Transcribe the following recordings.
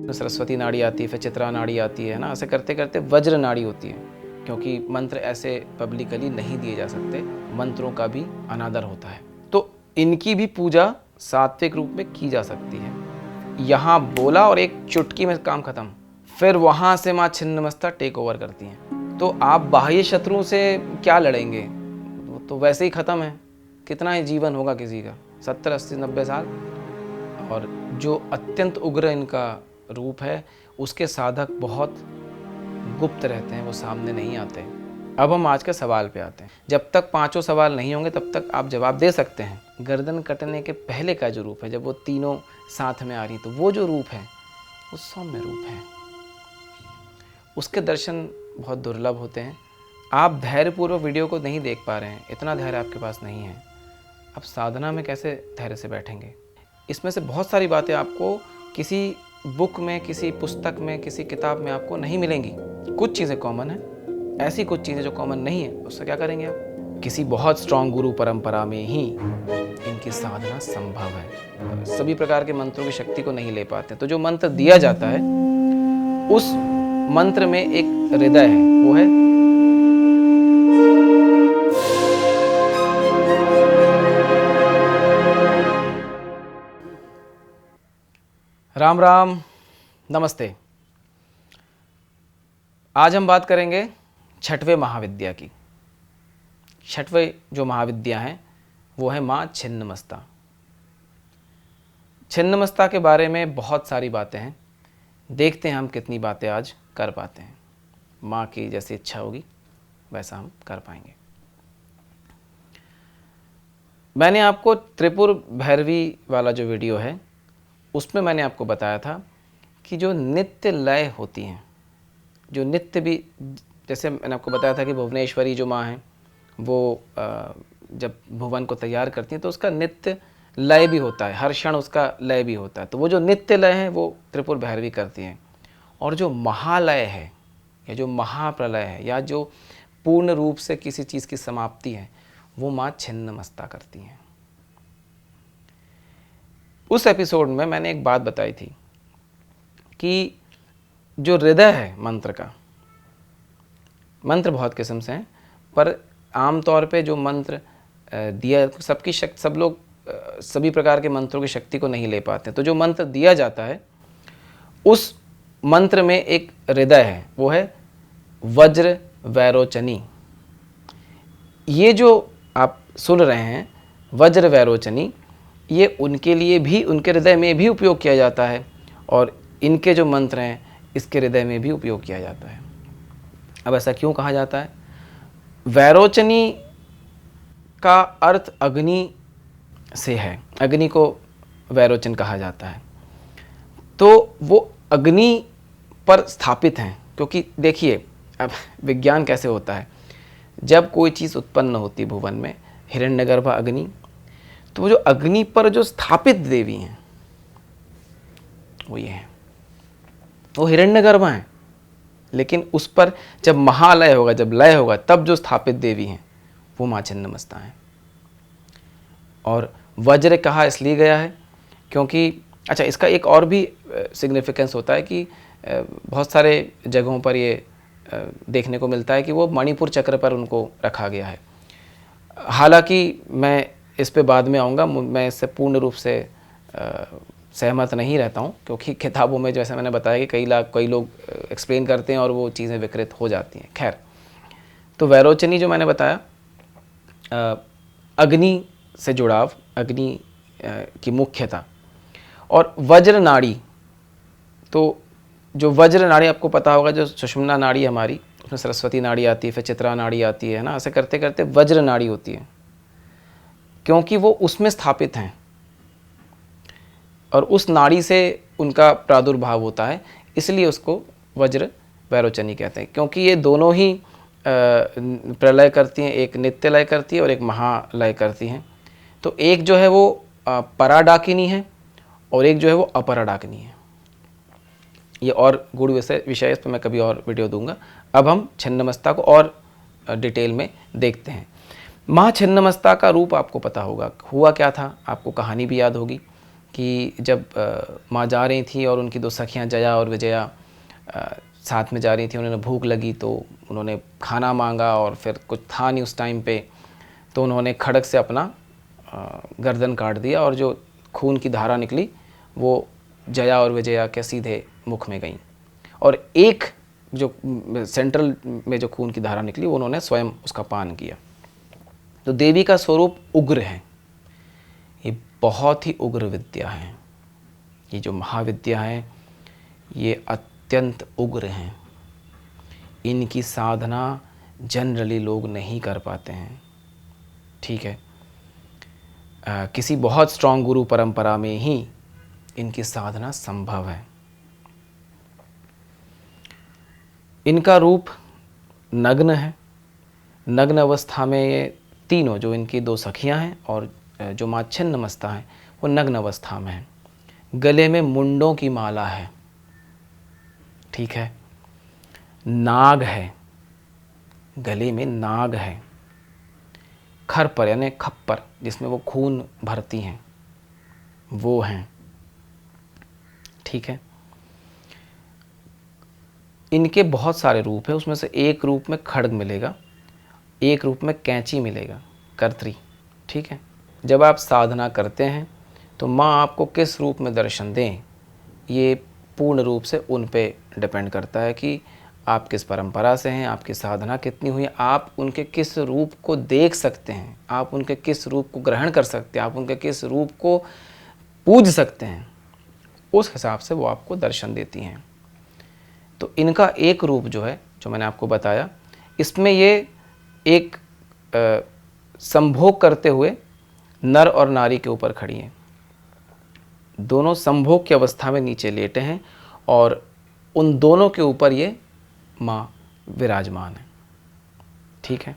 सरस्वती नाड़ी आती है, फिर चित्रा नाड़ी आती है ना। ऐसे करते करते वज्र नाड़ी होती है, क्योंकि मंत्र ऐसे पब्लिकली नहीं दिए जा सकते, मंत्रों का भी अनादर होता है। तो इनकी भी पूजा सात्विक रूप में की जा सकती है। यहाँ बोला और एक चुटकी में काम खत्म। फिर वहाँ से माँ छिन्नमस्ता टेक ओवर करती हैं। तो आप बाह्य शत्रुओं से क्या लड़ेंगे, वो तो वैसे ही ख़त्म है। कितना ही जीवन होगा किसी का, 70, 80, 90 साल। और जो अत्यंत उग्र इनका रूप है, उसके साधक बहुत गुप्त रहते हैं, वो सामने नहीं आते। अब हम आज के सवाल पे आते हैं। जब तक पांचों सवाल नहीं होंगे तब तक आप जवाब दे सकते हैं। गर्दन कटने के पहले का जो रूप है, जब वो तीनों साथ में आ रही, तो वो जो रूप है वो सौम्य रूप है। उसके दर्शन बहुत दुर्लभ होते हैं। आप धैर्यपूर्वक वीडियो को नहीं देख पा रहे हैं, इतना धैर्य आपके पास नहीं है। आप साधना में कैसे धैर्य से बैठेंगे? इसमें से बहुत सारी बातें आपको किसी बुक में, किसी पुस्तक में, किसी किताब में आपको नहीं मिलेंगी। कुछ चीज़ें कॉमन है, ऐसी कुछ चीज़ें जो कॉमन नहीं है, उससे क्या करेंगे आप? किसी बहुत स्ट्रांग गुरु परंपरा में ही इनकी साधना संभव है। सभी प्रकार के मंत्रों की शक्ति को नहीं ले पाते। तो जो मंत्र दिया जाता है, उस मंत्र में एक हृदय है, वो है राम राम, नमस्ते। आज हम बात करेंगे छठवें महाविद्या की। छठवें जो महाविद्या हैं वो है माँ छिन्नमस्ता। छिन्नमस्ता के बारे में बहुत सारी बातें हैं, देखते हैं हम कितनी बातें आज कर पाते हैं। माँ की जैसी इच्छा होगी वैसा हम कर पाएंगे। मैंने आपको त्रिपुर भैरवी वाला जो वीडियो है, उसमें मैंने आपको बताया था कि जो नित्य लय होती हैं, जो नित्य भी, जैसे मैंने आपको बताया था कि भुवनेश्वरी जो माँ हैं, वो जब भुवन को तैयार करती हैं तो उसका नित्य लय भी होता है, हर क्षण उसका लय भी होता है। तो वो जो नित्य लय है वो त्रिपुर भैरवी करती हैं। और जो महालय है, या जो महाप्रलय है, या जो पूर्ण रूप से किसी चीज़ की समाप्ति है, वो माँ छिन्नमस्ता करती हैं। उस एपिसोड में मैंने एक बात बताई थी कि जो हृदय है मंत्र का, मंत्र बहुत किस्म से हैं, पर आमतौर पे जो मंत्र दिया, सबकी शक्ति, सब लोग सभी प्रकार के मंत्रों की शक्ति को नहीं ले पाते। तो जो मंत्र दिया जाता है, उस मंत्र में एक हृदय है, वो है वज्र वैरोचनी। ये जो आप सुन रहे हैं वज्र वैरोचनी, ये उनके लिए भी, उनके हृदय में भी उपयोग किया जाता है, और इनके जो मंत्र हैं इसके हृदय में भी उपयोग किया जाता है। अब ऐसा क्यों कहा जाता है? वैरोचनी का अर्थ अग्नि से है, अग्नि को वैरोचन कहा जाता है। तो वो अग्नि पर स्थापित हैं, क्योंकि देखिए अब विज्ञान कैसे होता है। जब कोई चीज़ उत्पन्न होती भुवन में, हिरण्यगर्भ अग्नि, तो वो जो अग्नि पर जो स्थापित देवी हैं वो ये हैं, वो हिरण्यगर्भ हैं। लेकिन उस पर जब महालय होगा, जब लय होगा, तब जो स्थापित देवी हैं वो माँ छिन्नमस्ता हैं। और वज्र कहा इसलिए गया है क्योंकि, अच्छा, इसका एक और भी सिग्निफिकेंस होता है कि बहुत सारे जगहों पर ये देखने को मिलता है कि वो मणिपुर चक्र पर उनको रखा गया है। हालांकि मैं इस पे बाद में आऊँगा, मैं इससे पूर्ण रूप से सहमत नहीं रहता हूँ, क्योंकि किताबों में जैसे मैंने बताया कि कई लोग एक्सप्लेन करते हैं और वो चीज़ें विकृत हो जाती हैं। खैर, तो वैरोचनी जो मैंने बताया, अग्नि से जुड़ाव, अग्नि की मुख्यता। और वज्र नाड़ी, तो जो वज्र नाड़ी आपको पता होगा, जो सुषुम्ना नाड़ी हमारी, उसमें सरस्वती नाड़ी आती है, फिर चित्रा नाड़ी आती है ना। ऐसे करते करते वज्र नाड़ी होती है, क्योंकि वो उसमें स्थापित हैं और उस नाड़ी से उनका प्रादुर्भाव होता है, इसलिए उसको वज्र वैरोचनी कहते हैं। क्योंकि ये दोनों ही प्रलय करती हैं, एक नित्य लय करती है और एक महालय करती हैं। तो एक जो है वो पराडाकिनी है और एक जो है वो अपराडाकिनी है। ये और गूढ़ विषय इस पर मैं कभी और वीडियो दूंगा। अब हम छिन्नमस्ता को और डिटेल में देखते हैं। माँ छिन्नमस्ता का रूप आपको पता होगा, हुआ क्या था, आपको कहानी भी याद होगी कि जब माँ जा रही थी और उनकी दो सखियाँ जया और विजया साथ में जा रही थी, उन्हें भूख लगी तो उन्होंने खाना मांगा और फिर कुछ था नहीं उस टाइम पे, तो उन्होंने खड़ग से अपना गर्दन काट दिया और जो खून की धारा निकली वो जया और विजया के सीधे मुख में गई, और एक जो सेंट्रल में जो खून की धारा निकली वो उन्होंने स्वयं उसका पान किया। तो देवी का स्वरूप उग्र है, ये बहुत ही उग्र विद्या है। ये जो महाविद्या है ये अत्यंत उग्र हैं। इनकी साधना जनरली लोग नहीं कर पाते हैं, ठीक है। किसी बहुत स्ट्रांग गुरु परंपरा में ही इनकी साधना संभव है। इनका रूप नग्न है। नग्न अवस्था में ये तीनों, जो इनकी दो सखियां हैं और जो माँ छिन्नमस्ता है, वो नग्न अवस्था में है। गले में मुंडों की माला है, ठीक है। नाग है, गले में नाग है। खर पर यानी खप्पर जिसमें वो खून भरती हैं वो हैं, ठीक है। इनके बहुत सारे रूप हैं, उसमें से एक रूप में खड्ग मिलेगा, एक रूप में कैंची मिलेगा, कर्तरी, ठीक है। जब आप साधना करते हैं तो माँ आपको किस रूप में दर्शन दें, ये पूर्ण रूप से उन पे डिपेंड करता है कि आप किस परंपरा से हैं, आपकी साधना कितनी हुई, आप उनके किस रूप को देख सकते हैं, आप उनके किस रूप को ग्रहण कर सकते हैं, आप उनके किस रूप को पूज सकते हैं, उस हिसाब से वो आपको दर्शन देती हैं। तो इनका एक रूप जो है, जो मैंने आपको बताया, इसमें ये एक संभोग करते हुए नर और नारी के ऊपर खड़ी हैं। दोनों संभोग की अवस्था में नीचे लेटे हैं और उन दोनों के ऊपर ये माँ विराजमान है, ठीक है।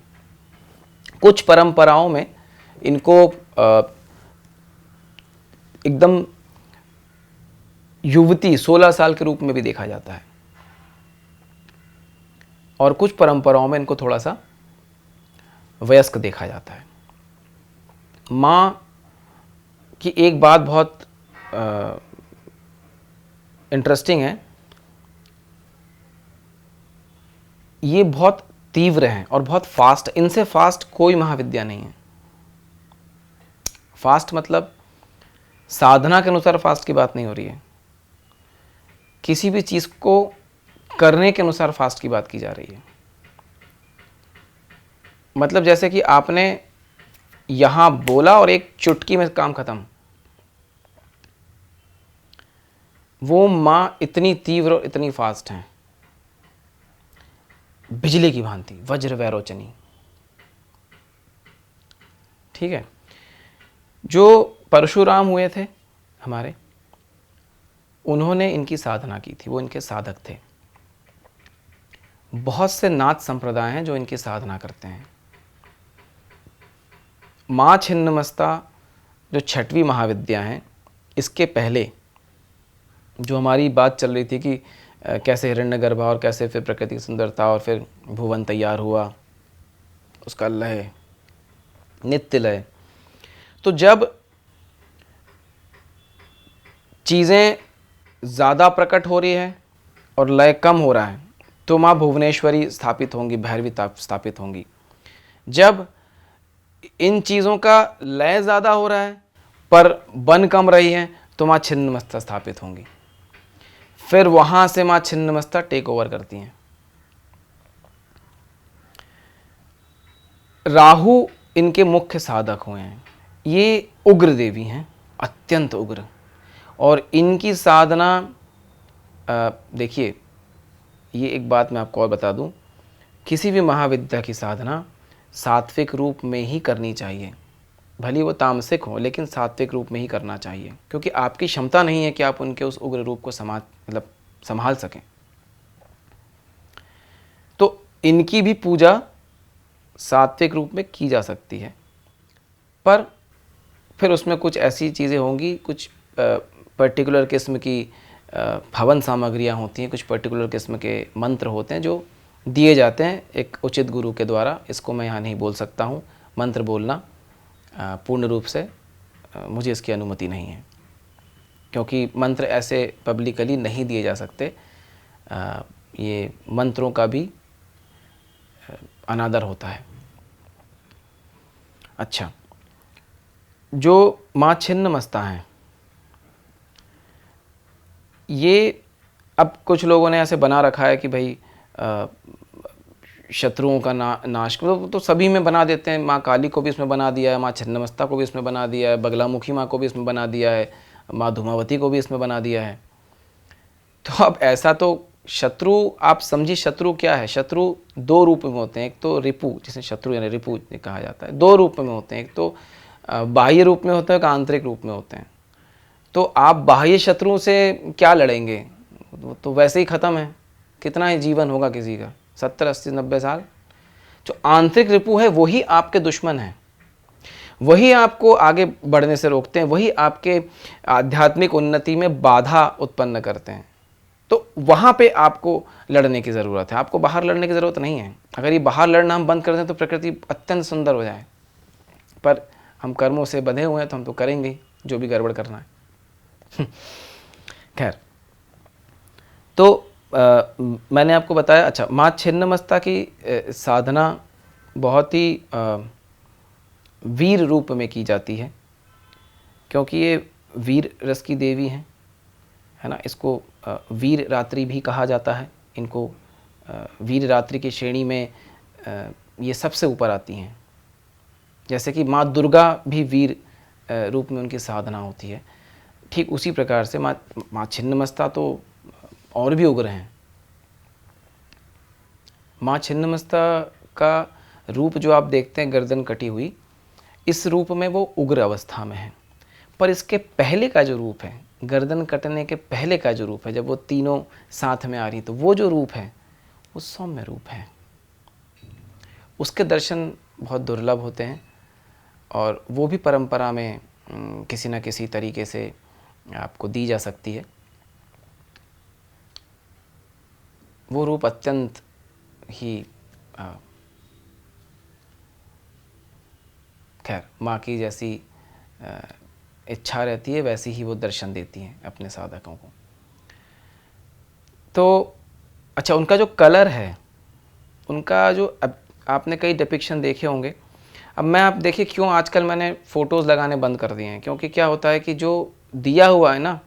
कुछ परंपराओं में इनको एकदम युवती 16 साल के रूप में भी देखा जाता है, और कुछ परंपराओं में इनको थोड़ा सा वयस्क देखा जाता है। माँ की एक बात बहुत इंटरेस्टिंग है, ये बहुत तीव्र हैं और बहुत फास्ट, इनसे फास्ट कोई महाविद्या नहीं है। फास्ट मतलब साधना के अनुसार फास्ट की बात नहीं हो रही है, किसी भी चीज़ को करने के अनुसार फास्ट की बात की जा रही है। मतलब जैसे कि आपने यहां बोला और एक चुटकी में काम खत्म। वो मां इतनी तीव्र और इतनी फास्ट हैं, बिजली की भांति, वज्र वैरोचनी, ठीक है। जो परशुराम हुए थे हमारे, उन्होंने इनकी साधना की थी, वो इनके साधक थे। बहुत से नाथ संप्रदाय हैं जो इनकी साधना करते हैं। माँ छिन्नमस्ता जो छठवीं महाविद्या हैं, इसके पहले जो हमारी बात चल रही थी कि कैसे हिरण्यगर्भा और कैसे फिर प्रकृति की सुंदरता और फिर भुवन तैयार हुआ, उसका लय, नित्य लय। तो जब चीज़ें ज़्यादा प्रकट हो रही है और लय कम हो रहा है तो माँ भुवनेश्वरी स्थापित होंगी, भैरवी स्थापित होंगी। जब इन चीज़ों का लय ज़्यादा हो रहा है पर बन कम रही है तो माँ छिन्नमस्ता स्थापित होंगी। फिर वहाँ से माँ छिन्नमस्ता टेक ओवर करती हैं। राहु इनके मुख्य साधक हुए हैं। ये उग्र देवी हैं, अत्यंत उग्र, और इनकी साधना देखिए, ये एक बात मैं आपको और बता दूं, किसी भी महाविद्या की साधना सात्विक रूप में ही करनी चाहिए। भली वो तामसिक हो लेकिन सात्विक रूप में ही करना चाहिए, क्योंकि आपकी क्षमता नहीं है कि आप उनके उस उग्र रूप को संभाल सकें। तो इनकी भी पूजा सात्विक रूप में की जा सकती है, पर फिर उसमें कुछ ऐसी चीज़ें होंगी, कुछ पर्टिकुलर किस्म की हवन सामग्रियाँ होती हैं, कुछ पर्टिकुलर किस्म के मंत्र होते हैं जो दिए जाते हैं एक उचित गुरु के द्वारा। इसको मैं यहाँ नहीं बोल सकता हूँ, मंत्र बोलना पूर्ण रूप से मुझे इसकी अनुमति नहीं है। क्योंकि मंत्र ऐसे पब्लिकली नहीं दिए जा सकते। ये मंत्रों का भी अनादर होता है। अच्छा, जो माँ छिन्नमस्ता हैं, ये अब कुछ लोगों ने ऐसे बना रखा है कि भाई शत्रुओं का नाश तो सभी में बना देते हैं। माँ काली को भी इसमें बना दिया है, माँ छिन्नमस्ता को भी इसमें बना दिया है, बगलामुखी माँ को भी इसमें बना दिया है, माँ धूमावती को भी इसमें बना दिया है। तो अब ऐसा तो शत्रु, आप समझिए शत्रु क्या है। शत्रु दो रूप में होते हैं। एक तो रिपु, जिसे शत्रु यानी रिपु कहा जाता है, दो रूप में होते हैं। एक तो बाह्य रूप में होते हैं, एक आंतरिक रूप में होते हैं। तो आप बाह्य शत्रु से क्या लड़ेंगे, वो तो वैसे ही ख़त्म है। कितना ही जीवन होगा किसी का, 70 80 90 साल। जो आंतरिक रिपु है वही आपके दुश्मन हैं, वही आपको आगे बढ़ने से रोकते हैं, वही आपके आध्यात्मिक उन्नति में बाधा उत्पन्न करते हैं। तो वहाँ पे आपको लड़ने की ज़रूरत है, आपको बाहर लड़ने की ज़रूरत नहीं है। अगर ये बाहर लड़ना हम बंद कर दें तो प्रकृति अत्यंत सुंदर हो जाए, पर हम कर्मों से बंधे हुए हैं तो हम तो करेंगे जो भी गड़बड़ करना है। खैर, तो मैंने आपको बताया। अच्छा, माँ छिन्नमस्ता की साधना बहुत ही वीर रूप में की जाती है, क्योंकि ये वीर रस की देवी हैं, है ना। इसको वीर रात्रि भी कहा जाता है। इनको वीर रात्रि की श्रेणी में ये सबसे ऊपर आती हैं। जैसे कि माँ दुर्गा भी वीर रूप में उनकी साधना होती है, ठीक उसी प्रकार से माँ छिन्नमस्ता तो और भी उग्र हैं। माँ छिन्नमस्ता का रूप जो आप देखते हैं, गर्दन कटी हुई, इस रूप में वो उग्र अवस्था में है। पर इसके पहले का जो रूप है, गर्दन कटने के पहले का जो रूप है, जब वो तीनों साथ में आ रही, तो वो जो रूप है वो सौम्य रूप है। उसके दर्शन बहुत दुर्लभ होते हैं और वो भी परंपरा में किसी न किसी तरीके से आपको दी जा सकती है। वो रूप अत्यंत ही खैर, माँ की जैसी इच्छा रहती है वैसी ही वो दर्शन देती हैं अपने साधकों को। तो अच्छा, उनका जो कलर है, उनका जो, अब आपने कई डिपिक्शन देखे होंगे। अब मैं, आप देखिए क्यों आजकल मैंने फ़ोटोज़ लगाने बंद कर दिए हैं, क्योंकि क्या होता है कि जो दिया हुआ है ना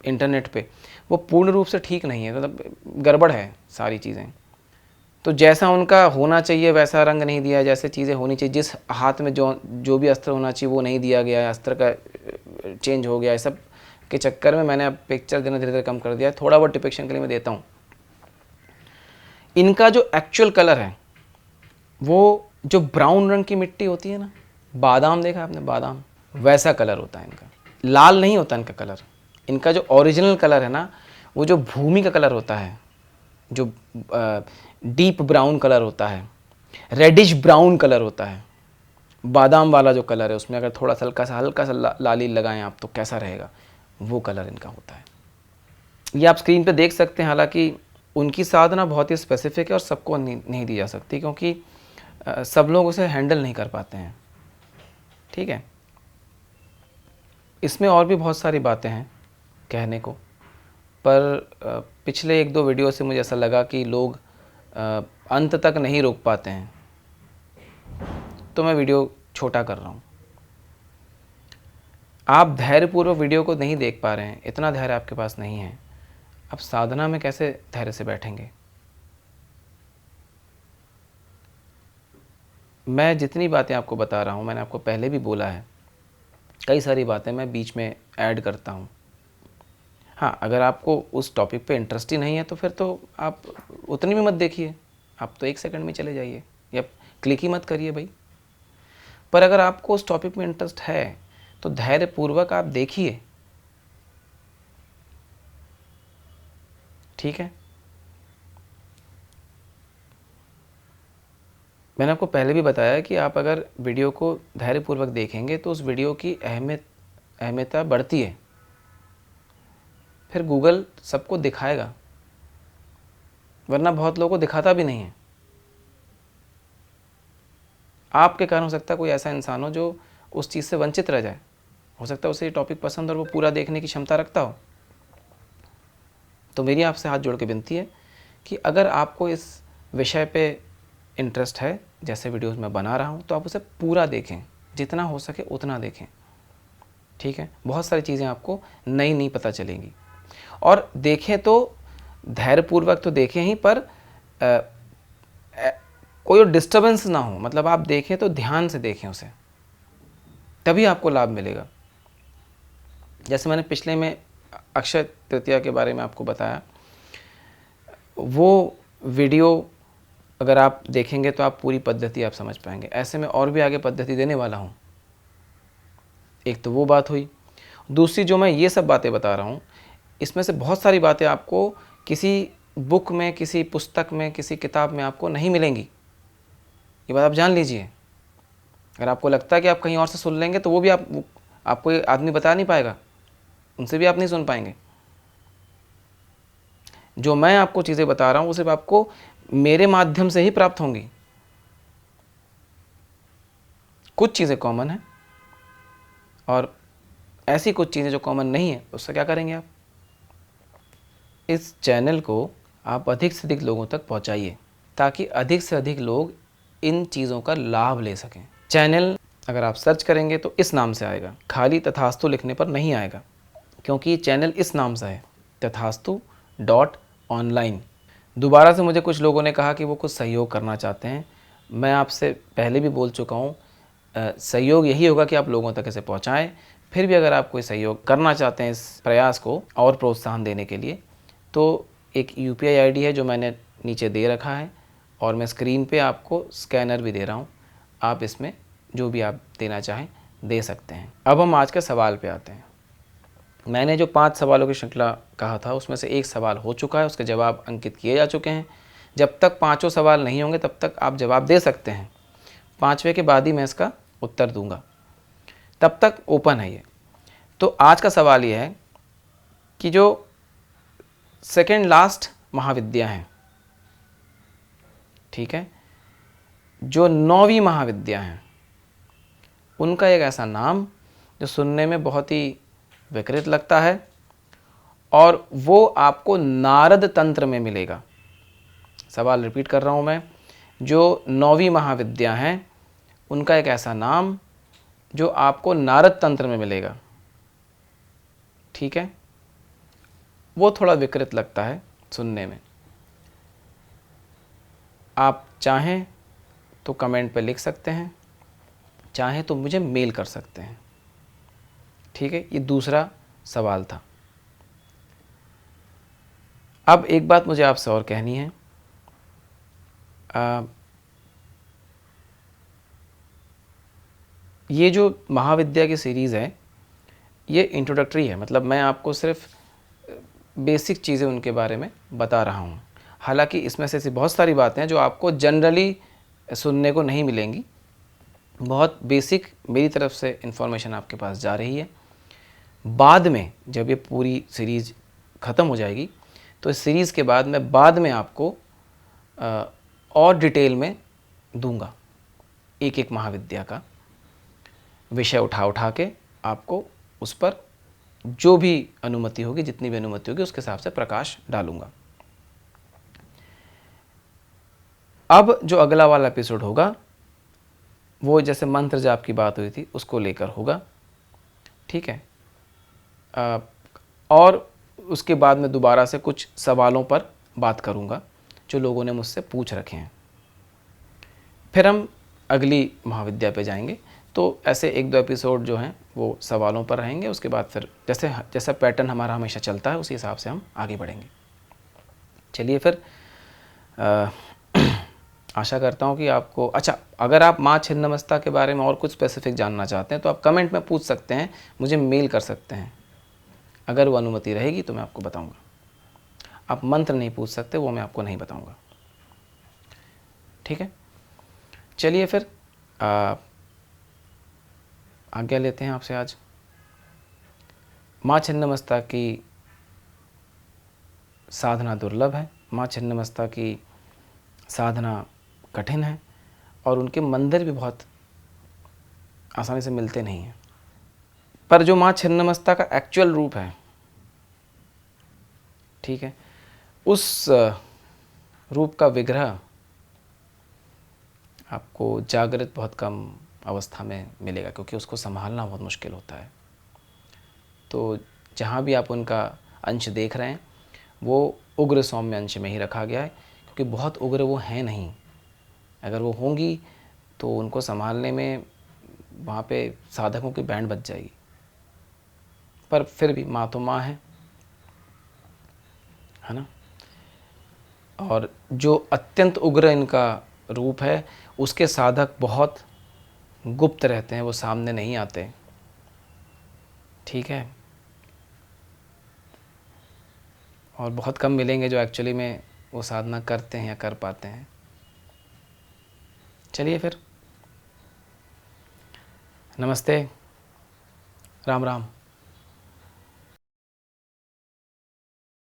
इंटरनेट पे, वो पूर्ण रूप से ठीक नहीं है, मतलब गड़बड़ है सारी चीज़ें। तो जैसा उनका होना चाहिए वैसा रंग नहीं दिया, जैसे चीज़ें होनी चाहिए, जिस हाथ में जो भी अस्त्र होना चाहिए वो नहीं दिया गया है, अस्त्र का चेंज हो गया है। सब के चक्कर में मैंने अब पिक्चर देना धीरे धीरे कम कर दिया है। थोड़ा बहुत डिपिक्शन के लिए मैं देता हूँ। इनका जो एक्चुअल कलर है, वो जो ब्राउन रंग की मिट्टी होती है ना, बादाम देखा आपने, बादाम, वैसा कलर होता है इनका। लाल नहीं होता इनका कलर। इनका जो ओरिजिनल कलर है ना, वो जो भूमि का कलर होता है, जो डीप ब्राउन कलर होता है, रेडिश ब्राउन कलर होता है, बादाम वाला जो कलर है, उसमें अगर थोड़ा सा हल्का सा लाली लगाएं आप तो कैसा रहेगा, वो कलर इनका होता है। ये आप स्क्रीन पे देख सकते हैं। हालांकि उनकी साधना बहुत ही स्पेसिफिक है और सबको नहीं दी जा सकती, क्योंकि सब लोग उसे हैंडल नहीं कर पाते हैं। ठीक है, इसमें और भी बहुत सारी बातें हैं कहने को, पर पिछले 1-2 वीडियो से मुझे ऐसा लगा कि लोग अंत तक नहीं रोक पाते हैं, तो मैं वीडियो छोटा कर रहा हूँ। आप धैर्यपूर्वक वीडियो को नहीं देख पा रहे हैं, इतना धैर्य आपके पास नहीं है, आप साधना में कैसे धैर्य से बैठेंगे। मैं जितनी बातें आपको बता रहा हूँ, मैंने आपको पहले भी बोला है, कई सारी बातें मैं बीच में ऐड करता हूँ। हाँ, अगर आपको उस टॉपिक पे इंटरेस्ट ही नहीं है तो फिर तो आप उतनी भी मत देखिए, आप तो 1 सेकंड में चले जाइए या क्लिक ही मत करिए भाई। पर अगर आपको उस टॉपिक में इंटरेस्ट है तो धैर्यपूर्वक आप देखिए। ठीक है, मैंने आपको पहले भी बताया कि आप अगर वीडियो को धैर्यपूर्वक देखेंगे तो उस वीडियो की अहमियता बढ़ती है, फिर गूगल सबको दिखाएगा, वरना बहुत लोगों को दिखाता भी नहीं है। आपके कारण हो सकता है कोई ऐसा इंसान हो जो उस चीज़ से वंचित रह जाए, हो सकता है उसे ये टॉपिक पसंद और वो पूरा देखने की क्षमता रखता हो। तो मेरी आपसे हाथ जोड़ के विनती है कि अगर आपको इस विषय पे इंटरेस्ट है, जैसे वीडियोस मैं बना रहा हूँ, तो आप उसे पूरा देखें, जितना हो सके उतना देखें, ठीक है। बहुत सारी चीज़ें आपको नई नई पता चलेंगी। और देखें तो धैर्यपूर्वक तो देखें ही, पर कोई डिस्टर्बेंस ना हो, मतलब आप देखें तो ध्यान से देखें उसे, तभी आपको लाभ मिलेगा। जैसे मैंने पिछले में अक्षय तृतीया के बारे में आपको बताया, वो वीडियो अगर आप देखेंगे तो आप पूरी पद्धति आप समझ पाएंगे। ऐसे में और भी आगे पद्धति देने वाला हूँ। एक तो वो बात हुई। दूसरी जो मैं ये सब बातें बता रहा हूँ, इसमें से बहुत सारी बातें आपको किसी बुक में, किसी पुस्तक में, किसी किताब में आपको नहीं मिलेंगी। ये बात आप जान लीजिए। अगर आपको लगता है कि आप कहीं और से सुन लेंगे तो वो भी आपको ये आदमी बता नहीं पाएगा, उनसे भी आप नहीं सुन पाएंगे। जो मैं आपको चीज़ें बता रहा हूँ वो सिर्फ आपको मेरे माध्यम से ही प्राप्त होंगी। कुछ चीज़ें कॉमन हैं और ऐसी कुछ चीज़ें जो कॉमन नहीं है, उससे क्या करेंगे आप? इस चैनल को आप अधिक से अधिक लोगों तक पहुंचाइए, ताकि अधिक से अधिक लोग इन चीज़ों का लाभ ले सकें। चैनल अगर आप सर्च करेंगे तो इस नाम से आएगा, खाली तथास्तु लिखने पर नहीं आएगा, क्योंकि ये चैनल इस नाम से है, तथास्तु.online। दोबारा से मुझे कुछ लोगों ने कहा कि वो कुछ सहयोग करना चाहते हैं। मैं आपसे पहले भी बोल चुका हूँ, सहयोग यही होगा कि आप लोगों तक इसे पहुँचाएँ। फिर भी अगर आप कोई सहयोग करना चाहते हैं इस प्रयास को और प्रोत्साहन देने के लिए, तो एक UPI ID है जो मैंने नीचे दे रखा है, और मैं स्क्रीन पे आपको स्कैनर भी दे रहा हूँ। आप इसमें जो भी आप देना चाहें दे सकते हैं। अब हम आज के सवाल पे आते हैं। मैंने जो 5 सवालों की श्रृंखला कहा था, उसमें से एक सवाल हो चुका है, उसके जवाब अंकित किए जा चुके हैं। जब तक 5 सवाल नहीं होंगे तब तक आप जवाब दे सकते हैं। 5वें के बाद ही मैं इसका उत्तर दूंगा, तब तक ओपन है ये। तो आज का सवाल ये है कि जो सेकेंड लास्ट महाविद्या हैं, ठीक है, जो 9वीं महाविद्या हैं, उनका एक ऐसा नाम जो सुनने में बहुत ही विकृत लगता है, और वो आपको नारद तंत्र में मिलेगा। सवाल रिपीट कर रहा हूँ मैं, जो 9वीं महाविद्या हैं, उनका एक ऐसा नाम जो आपको नारद तंत्र में मिलेगा, ठीक है। वो थोड़ा विकृत लगता है सुनने में। आप चाहें तो कमेंट पे लिख सकते हैं, चाहें तो मुझे मेल कर सकते हैं, ठीक है। ये दूसरा सवाल था। अब एक बात मुझे आपसे और कहनी है। ये जो महाविद्या की सीरीज़ है, ये इंट्रोडक्टरी है, मतलब मैं आपको सिर्फ बेसिक चीज़ें उनके बारे में बता रहा हूँ। हालांकि इसमें से ऐसी बहुत सारी बातें हैं जो आपको जनरली सुनने को नहीं मिलेंगी। बहुत बेसिक मेरी तरफ से इन्फॉर्मेशन आपके पास जा रही है। बाद में जब ये पूरी सीरीज़ ख़त्म हो जाएगी, तो इस सीरीज़ के बाद मैं बाद में आपको और डिटेल में दूंगा, एक एक महाविद्या का विषय उठा के आपको उस पर जो भी अनुमति होगी, जितनी भी अनुमति होगी, उसके हिसाब से प्रकाश डालूंगा। अब जो अगला वाला एपिसोड होगा, वो जैसे मंत्र जाप की बात हुई थी उसको लेकर होगा, ठीक है। और उसके बाद में दोबारा से कुछ सवालों पर बात करूंगा जो लोगों ने मुझसे पूछ रखे हैं। फिर हम अगली महाविद्या पे जाएंगे। तो ऐसे 1-2 एपिसोड जो हैं वो सवालों पर रहेंगे। उसके बाद फिर जैसा पैटर्न हमारा हमेशा चलता है, उसी हिसाब से हम आगे बढ़ेंगे। चलिए फिर आशा करता हूँ कि आपको अच्छा, अगर आप माँ छिन्नमस्ता के बारे में और कुछ स्पेसिफिक जानना चाहते हैं तो आप कमेंट में पूछ सकते हैं, मुझे मेल कर सकते हैं। अगर वो अनुमति रहेगी तो मैं आपको बताऊँगा। आप मंत्र नहीं पूछ सकते, वो मैं आपको नहीं बताऊँगा, ठीक है। चलिए फिर आज्ञा लेते हैं आपसे। आज माँ छिन्नमस्ता की साधना दुर्लभ है, माँ छिन्नमस्ता की साधना कठिन है, और उनके मंदिर भी बहुत आसानी से मिलते नहीं हैं। पर जो माँ छिन्नमस्ता का एक्चुअल रूप है, ठीक है, उस रूप का विग्रह आपको जागृत बहुत कम अवस्था में मिलेगा, क्योंकि उसको संभालना बहुत मुश्किल होता है। तो जहाँ भी आप उनका अंश देख रहे हैं वो उग्र सौम्य अंश में ही रखा गया है, क्योंकि बहुत उग्र वो हैं नहीं। अगर वो होंगी तो उनको संभालने में वहाँ पे साधकों की बैंड बज जाएगी। पर फिर भी माँ तो माँ है ना। और जो अत्यंत उग्र इनका रूप है उसके साधक बहुत गुप्त रहते हैं, वो सामने नहीं आते, ठीक है। और बहुत कम मिलेंगे जो एक्चुअली में वो साधना करते हैं या कर पाते हैं। चलिए फिर, नमस्ते, राम राम।